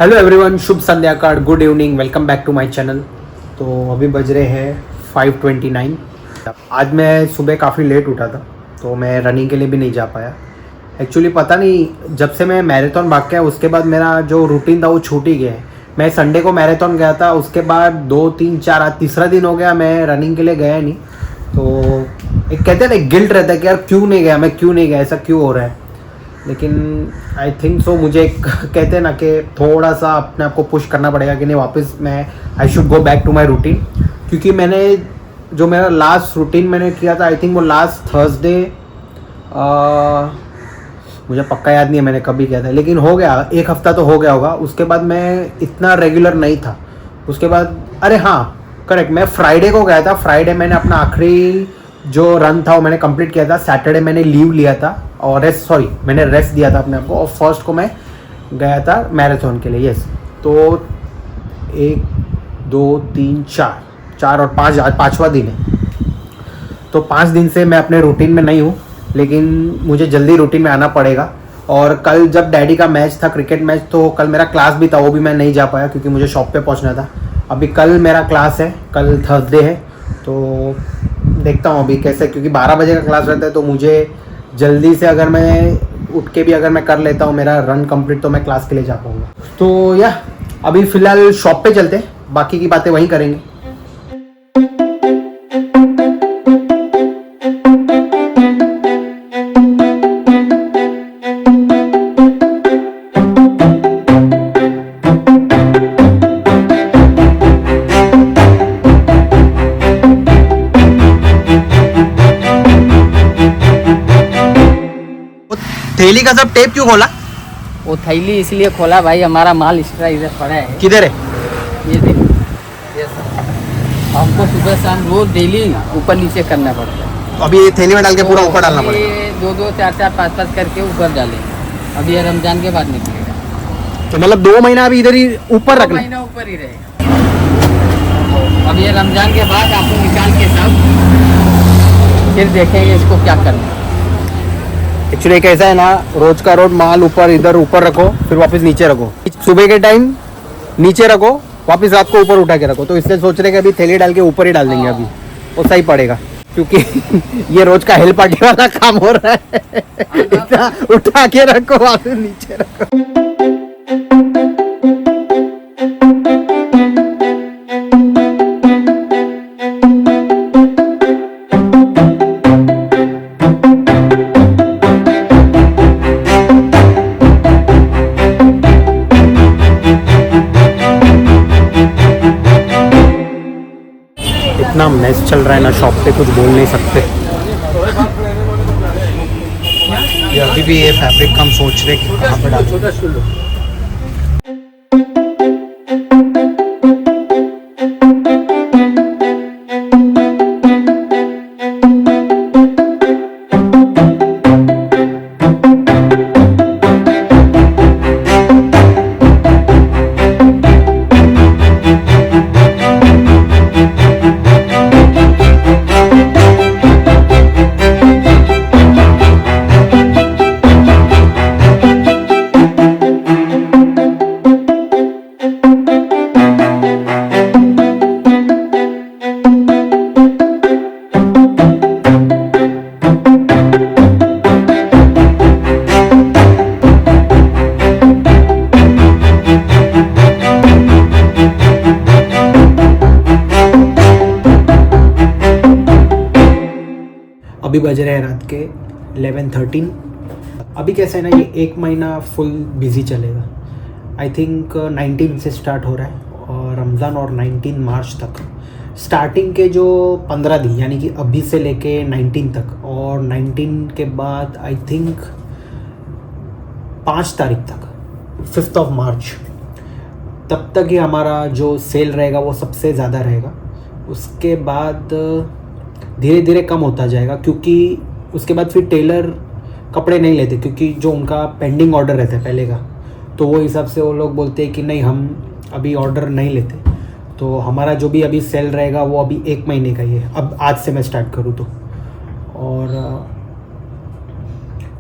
Hello everyone, शुभ संध्याकाळ, good evening, welcome back to my channel. तो अभी बज रहे हैं 5:29। आज मैं सुबह काफ़ी लेट उठा था तो मैं रनिंग के लिए भी नहीं जा पाया। एक्चुअली पता नहीं, जब से मैं मैराथन भाग के आया उसके बाद मेरा जो रूटीन था वो छूट ही गया है। मैं संडे को मैराथन गया था, उसके बाद 2-3-4 आज तीसरा दिन हो गया मैं रनिंग के लिए गया नहीं। तो एक कहते हैं ना, गिल्ट रहता है कि यार क्यों नहीं गया, मैं क्यों नहीं गया, ऐसा क्यों हो रहा है। लेकिन आई थिंक सो मुझे कहते हैं ना कि थोड़ा सा अपने आप को पुश करना पड़ेगा कि नहीं, वापस मैं I should go back to my routine. क्योंकि मैंने जो मेरा लास्ट रूटीन मैंने किया था, आई थिंक वो लास्ट थर्सडे, मुझे पक्का याद नहीं है मैंने कभी किया था, लेकिन हो गया, एक हफ्ता तो हो गया होगा। उसके बाद मैं इतना रेगुलर नहीं था। उसके बाद अरे हाँ करेक्ट, मैं फ्राइडे को गया था। फ्राइडे मैंने अपना आखिरी जो रन था वो मैंने कंप्लीट किया था। सैटरडे मैंने लीव लिया था और मैंने रेस्ट दिया था अपने आप को। और फर्स्ट को मैं गया था मैराथन के लिए। यस, तो 1 2 3 4 और 5, आज 5वां दिन है। तो 5 दिन से मैं अपने रूटीन में नहीं हूँ, लेकिन मुझे जल्दी रूटीन में आना पड़ेगा। और कल जब डैडी का मैच था, क्रिकेट मैच, तो कल मेरा क्लास भी था, वो भी मैं नहीं जा पाया क्योंकि मुझे शॉप पे पहुँचना था। अभी कल मेरा क्लास है, कल थर्सडे है, तो देखता हूँ अभी कैसे, क्योंकि 12 बजे का क्लास रहता है। तो मुझे जल्दी से अगर मैं उठ के भी अगर मैं कर लेता हूँ मेरा रन कंप्लीट, तो मैं क्लास के लिए जा पाऊँगा। तो या अभी फ़िलहाल शॉप पे चलते हैं, बाकी की बातें वहीं करेंगे। थैली का सब टेप क्यों खोला? वो थैली इसलिए खोला भाई, हमारा माल एक्स्ट्रा इधर पड़ा है। किधर है? ये देखो, ये सब हमको सुबह शाम रोज डेली ऊपर नीचे करना पड़ता है। तो अभी ये थैली में डाल के पूरा ऊपर डालना पड़ेगा। ये 2-2 4-4 5-5 करके ऊपर डाले। अभी ये रमजान के बाद निकलेगा, तो मतलब 2 महीना अभी इधर ही ऊपर रखना? महीना ऊपर ही रहेगा। अब ये रमजान के बाद आपको निकाल के सब फिर देखेंगे इसको क्या करना है। एक्चुअली कैसा है ना, रोज का रोज माल ऊपर, इधर ऊपर रखो, फिर वापस नीचे रखो। सुबह के टाइम नीचे रखो, वापस रात को ऊपर उठा के रखो। तो इसलिए सोच रहे कि अभी थैली डाल के ऊपर ही डाल देंगे, अभी वो सही पड़ेगा। क्योंकि ये रोज का हेल पार्टी वाला काम हो रहा है। इतना उठा के रखो, वापस नीचे रखो। इतना मैच चल रहा है ना शॉप पे, कुछ बोल नहीं सकते। ये अभी भी ये फैब्रिक का हम सोच रहे कि कहाँ पर डालें। अभी बज रहे हैं रात के 11:13। अभी कैसा है ना, ये 1 महीना फुल बिजी चलेगा। आई थिंक 19 से स्टार्ट हो रहा है और रमज़ान, और 19 मार्च तक। स्टार्टिंग के जो 15 दिन यानी कि अभी से लेके 19 तक, और 19 के बाद आई थिंक 5 तारीख तक, 5th ऑफ मार्च तब तक ही हमारा जो सेल रहेगा वो सबसे ज़्यादा रहेगा। उसके बाद धीरे धीरे कम होता जाएगा, क्योंकि उसके बाद फिर टेलर कपड़े नहीं लेते, क्योंकि जो उनका पेंडिंग ऑर्डर रहता है पहले का, तो वो हिसाब से वो लोग बोलते हैं कि नहीं, हम अभी ऑर्डर नहीं लेते। तो हमारा जो भी अभी सेल रहेगा वो अभी 1 महीने का ही है, अब आज से मैं स्टार्ट करूँ तो। और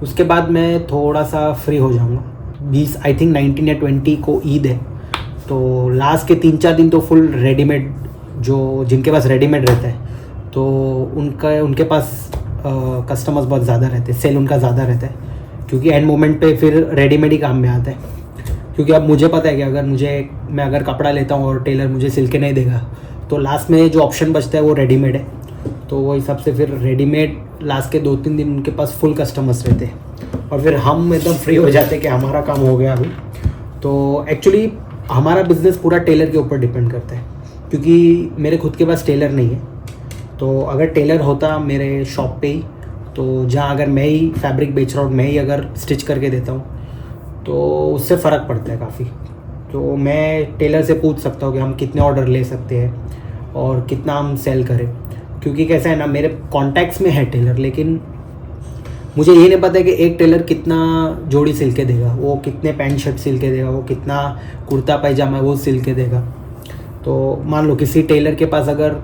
उसके बाद मैं थोड़ा सा फ्री हो जाऊँगा। 20 आई थिंक 19 या 20 को ईद है, तो लास्ट के 3-4 दिन तो फुल रेडीमेड, जो जिनके पास रेडीमेड रहता है तो उनके पास कस्टमर्स बहुत ज़्यादा रहते हैं, सेल उनका ज़्यादा रहता है, क्योंकि एंड मोमेंट पे फिर रेडीमेड ही काम में आता है। क्योंकि अब मुझे पता है कि अगर मैं अगर कपड़ा लेता हूँ और टेलर मुझे सिल के नहीं देगा तो लास्ट में जो ऑप्शन बचता है वो रेडीमेड है। तो वो हिसाब से फिर रेडीमेड लास्ट के 2-3 दिन उनके पास फुल कस्टमर्स रहते हैं और फिर हम एकदम फ्री हो जाते हैं कि हमारा काम हो गया अभी। तो एक्चुअली हमारा बिज़नेस पूरा टेलर के ऊपर डिपेंड करता है, क्योंकि मेरे खुद के पास टेलर नहीं है। तो अगर टेलर होता मेरे शॉप पे ही, तो जहाँ अगर मैं ही फैब्रिक बेच रहा हूँ, मैं ही अगर स्टिच करके देता हूँ तो उससे फ़र्क पड़ता है काफ़ी। तो मैं टेलर से पूछ सकता हूँ कि हम कितने ऑर्डर ले सकते हैं और कितना हम सेल करें, क्योंकि कैसा है ना, मेरे कॉन्टैक्ट्स में है टेलर, लेकिन मुझे ये नहीं पता है कि एक टेलर कितना जोड़ी सिल के देगा, वो कितने पैंट शर्ट सिल के देगा, वो कितना कुर्ता पैजामा वो सिल के देगा। तो मान लो किसी टेलर के पास अगर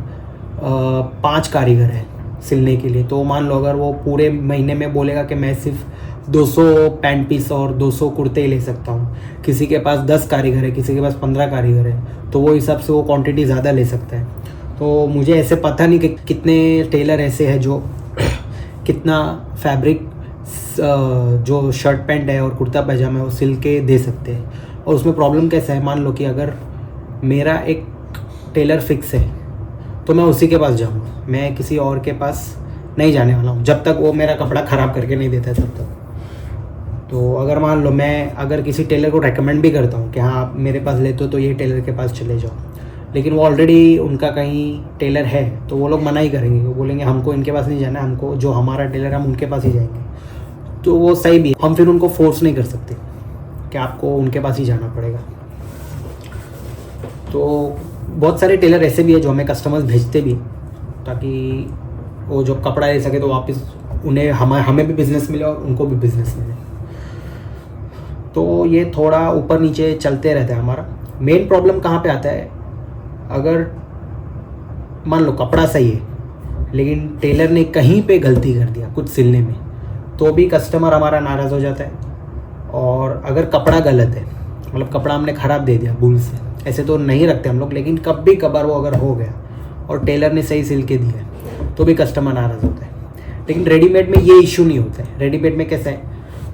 5 कारीगर है सिलने के लिए, तो मान लो अगर वो पूरे महीने में बोलेगा कि मैं सिर्फ 200 पैंट पीस और 200 कुर्ते ही ले सकता हूँ, किसी के पास 10 कारीगर है, किसी के पास 15 कारीगर है, तो वो हिसाब से वो क्वांटिटी ज़्यादा ले सकता है। तो मुझे ऐसे पता नहीं कि कितने टेलर ऐसे हैं जो कितना फैब्रिक जो शर्ट पैंट है और कुर्ता पैजामा है वो सिल के दे सकते हैं। और उसमें प्रॉब्लम कैसा है, मान लो कि अगर मेरा एक टेलर फिक्स है तो मैं उसी के पास जाऊँगा, मैं किसी और के पास नहीं जाने वाला हूँ जब तक वो मेरा कपड़ा ख़राब करके नहीं देता है तब तक। तो अगर मान लो मैं अगर किसी टेलर को रेकमेंड भी करता हूँ कि हाँ आप मेरे पास लेते हो तो ये टेलर के पास चले जाओ, लेकिन वो ऑलरेडी उनका कहीं टेलर है तो वो लोग मना ही करेंगे, वो बोलेंगे हमको इनके पास नहीं जाना है, हमको जो हमारा टेलर है हम उनके पास ही जाएंगे। तो वो सही भी है, हम फिर उनको फोर्स नहीं कर सकते कि आपको उनके पास ही जाना पड़ेगा। तो बहुत सारे टेलर ऐसे भी है जो हमें कस्टमर्स भेजते भी, ताकि वो जो कपड़ा ले सके तो वापस उन्हें हमें भी बिज़नेस मिले और उनको भी बिज़नेस मिले। तो ये थोड़ा ऊपर नीचे चलते रहता है हमारा। मेन प्रॉब्लम कहाँ पे आता है, अगर मान लो कपड़ा सही है लेकिन टेलर ने कहीं पे गलती कर दिया कुछ सिलने में, तो भी कस्टमर हमारा नाराज़ हो जाता है। और अगर कपड़ा गलत है, मतलब कपड़ा हमने ख़राब दे दिया भूल से, ऐसे तो नहीं रखते हम लोग, लेकिन कभी कभार वो अगर हो गया और टेलर ने सही सिल के दिया तो भी कस्टमर नाराज़ होता है। लेकिन रेडीमेड में ये इशू नहीं होता है। रेडीमेड में कैसा है,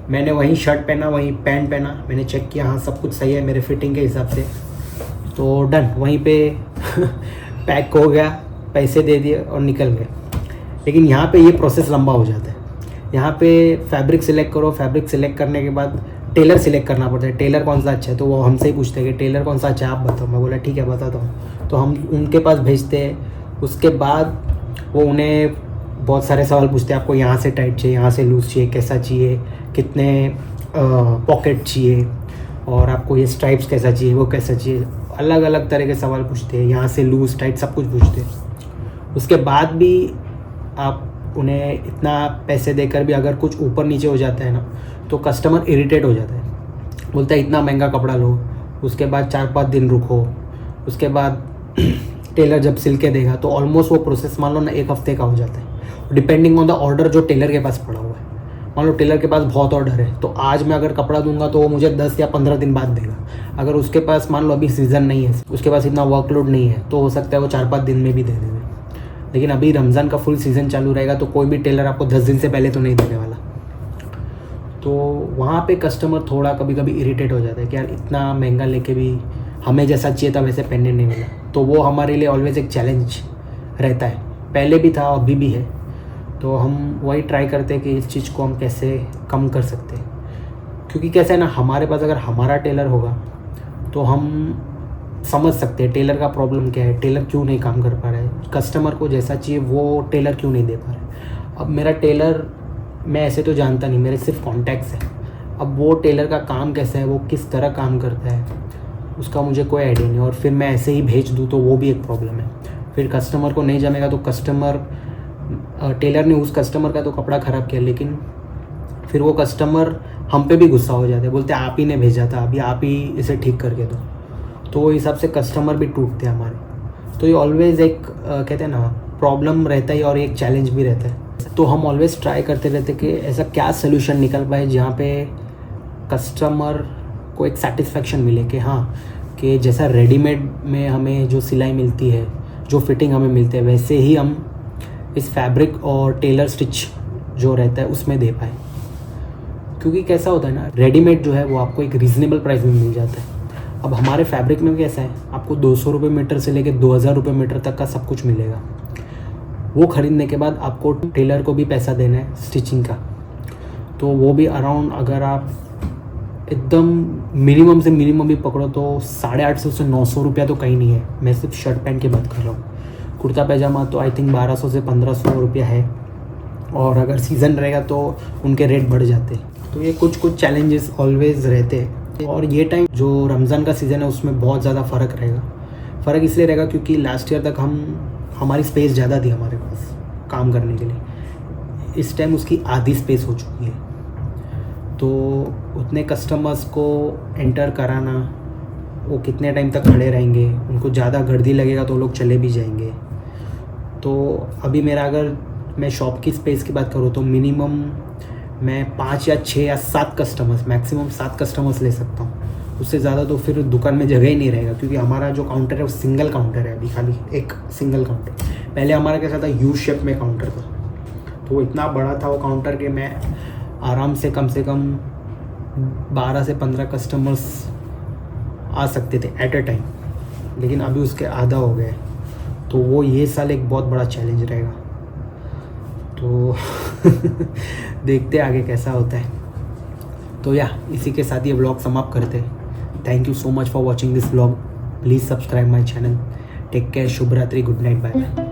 मैंने वहीं शर्ट पहना, वहीं पैंट पहना, मैंने चेक किया हाँ सब कुछ सही है मेरे फिटिंग के हिसाब से, तो डन, वहीं पे पैक हो गया, पैसे दे दिए और निकल गए। लेकिन यहाँ पे ये प्रोसेस लंबा हो जाता है। यहाँ पे फैब्रिक सिलेक्ट करो, फैब्रिक सिलेक्ट करने के बाद टेलर सिलेक्ट करना पड़ता है, टेलर कौन सा अच्छा है, तो वो हमसे ही पूछते हैं कि टेलर कौन सा अच्छा है आप बताओ। मैं बोला ठीक है बताता हूँ, तो हम उनके पास भेजते हैं। उसके बाद वो उन्हें बहुत सारे सवाल पूछते हैं, आपको यहाँ से टाइट चाहिए, यहाँ से लूज़ चाहिए, कैसा चाहिए, कितने पॉकेट चाहिए, और आपको ये स्ट्राइप्स कैसा चाहिए, वो कैसा चाहिए, अलग अलग तरह के सवाल पूछते हैं, यहाँ से लूज़ टाइट सब कुछ पूछते हैं। उसके बाद भी आप उन्हें इतना पैसे देकर भी अगर कुछ ऊपर नीचे हो जाता है ना, तो कस्टमर इरिटेट हो जाता है, बोलता है इतना महंगा कपड़ा लो, उसके बाद 4-5 दिन रुको, उसके बाद टेलर जब सिल के देगा तो ऑलमोस्ट वो प्रोसेस मान लो ना 1 हफ्ते का हो जाता है, डिपेंडिंग ऑन द ऑर्डर जो टेलर के पास पड़ा हुआ है। मान लो टेलर के पास बहुत ऑर्डर है, तो आज मैं अगर कपड़ा दूंगा तो वो मुझे 10 या 15 दिन बाद देगा। अगर उसके पास मान लो अभी सीज़न नहीं है, उसके पास इतना वर्कलोड नहीं है, तो हो सकता है वो 4-5 दिन में भी दे देगा। लेकिन अभी रमज़ान का फुल सीज़न चालू रहेगा तो कोई भी टेलर आपको 10 दिन से पहले तो नहीं देने वाला। तो वहाँ पे कस्टमर थोड़ा कभी कभी इरिटेट हो जाता है कि यार इतना महंगा लेके भी हमें जैसा चाहिए था वैसे पहनने नहीं मिला। तो वो हमारे लिए ऑलवेज़ एक चैलेंज रहता है, पहले भी था अभी भी है। तो हम वही ट्राई करते हैं कि इस चीज़ को हम कैसे कम कर सकते हैं, क्योंकि कैसा है ना, हमारे पास अगर हमारा टेलर होगा तो हम समझ सकते हैं टेलर का प्रॉब्लम क्या है, टेलर क्यों नहीं काम कर पा रहा है, कस्टमर को जैसा चाहिए वो टेलर क्यों नहीं दे पा रहा है। अब मेरा टेलर मैं ऐसे तो जानता नहीं, मेरे सिर्फ कॉन्टैक्ट्स हैं। अब वो टेलर का काम कैसा है, वो किस तरह काम करता है, उसका मुझे कोई आइडिया नहीं। और फिर मैं ऐसे ही भेज दूँ तो वो भी एक प्रॉब्लम है। फिर कस्टमर को नहीं जमेगा तो टेलर ने उस कस्टमर का तो कपड़ा ख़राब किया, लेकिन फिर वो कस्टमर हम पे भी गुस्सा हो जाते हैं, बोलते हैं आप ही ने भेजा था, अभी आप ही इसे ठीक करके दो। तो वो हिसाब से कस्टमर भी टूटते हैं हमारे। तो ये ऑलवेज़ एक कहते हैं ना प्रॉब्लम रहता है और एक चैलेंज भी रहता है। तो हम ऑलवेज़ ट्राई करते रहते कि ऐसा क्या सोल्यूशन निकल पाए जहाँ पे कस्टमर को एक सेटिस्फेक्शन मिले कि हाँ कि जैसा रेडीमेड में हमें जो सिलाई मिलती है, जो फिटिंग हमें मिलती है, वैसे ही हम इस फैब्रिक और टेलर स्टिच जो रहता है उसमें दे पाए। क्योंकि कैसा होता है ना, रेडीमेड जो है वो आपको एक रीज़नेबल प्राइस में मिल जाता है। अब हमारे फैब्रिक में कैसा है, आपको 200 रुपये मीटर से लेकर 2000 रुपये मीटर तक का सब कुछ मिलेगा। वो ख़रीदने के बाद आपको टेलर को भी पैसा देना है स्टिचिंग का, तो वो भी अराउंड, अगर आप एकदम मिनिमम से मिनिमम भी पकड़ो तो 850 से 900 रुपया तो कहीं नहीं है। मैं सिर्फ शर्ट पैंट की बात कर रहा हूँ। कुर्ता पैजामा तो आई थिंक 1200 से 1500 रुपया है, और अगर सीज़न रहेगा तो उनके रेट बढ़ जाते हैं। तो ये कुछ चैलेंजेस ऑलवेज़ रहते हैं। और ये टाइम जो रमज़ान का सीज़न है उसमें बहुत ज़्यादा फ़र्क रहेगा। फ़र्क इसलिए रहेगा क्योंकि लास्ट ईयर तक हमारी स्पेस ज़्यादा थी हमारे पास काम करने के लिए। इस टाइम उसकी आधी स्पेस हो चुकी है, तो उतने कस्टमर्स को एंटर कराना, वो कितने टाइम तक खड़े रहेंगे, उनको ज़्यादा गर्दी लगेगा तो लोग चले भी जाएंगे। तो अभी मेरा, अगर मैं शॉप की स्पेस की बात करूँ तो मिनिमम मैं 5 या 6 या 7 कस्टमर्स, मैक्सिमम 7 कस्टमर्स ले सकता हूँ। उससे ज़्यादा तो फिर दुकान में जगह ही नहीं रहेगा, क्योंकि हमारा जो काउंटर है वो सिंगल काउंटर है अभी, खाली एक सिंगल काउंटर। पहले हमारा कैसा था, यू शेप में काउंटर था, तो वो इतना बड़ा था वो काउंटर कि मैं आराम से कम 12 से 15 कस्टमर्स आ सकते थे एट अ टाइम। लेकिन अभी उसके आधा हो गए, तो वो ये साल एक बहुत बड़ा चैलेंज रहेगा। तो देखते आगे कैसा होता है। तो इसी के साथ ये व्लॉग समाप्त करते हैं। Thank you so much for watching this vlog. Please subscribe my channel. Take care, शुभ रात्रि, गुड नाइट, बाय बाय।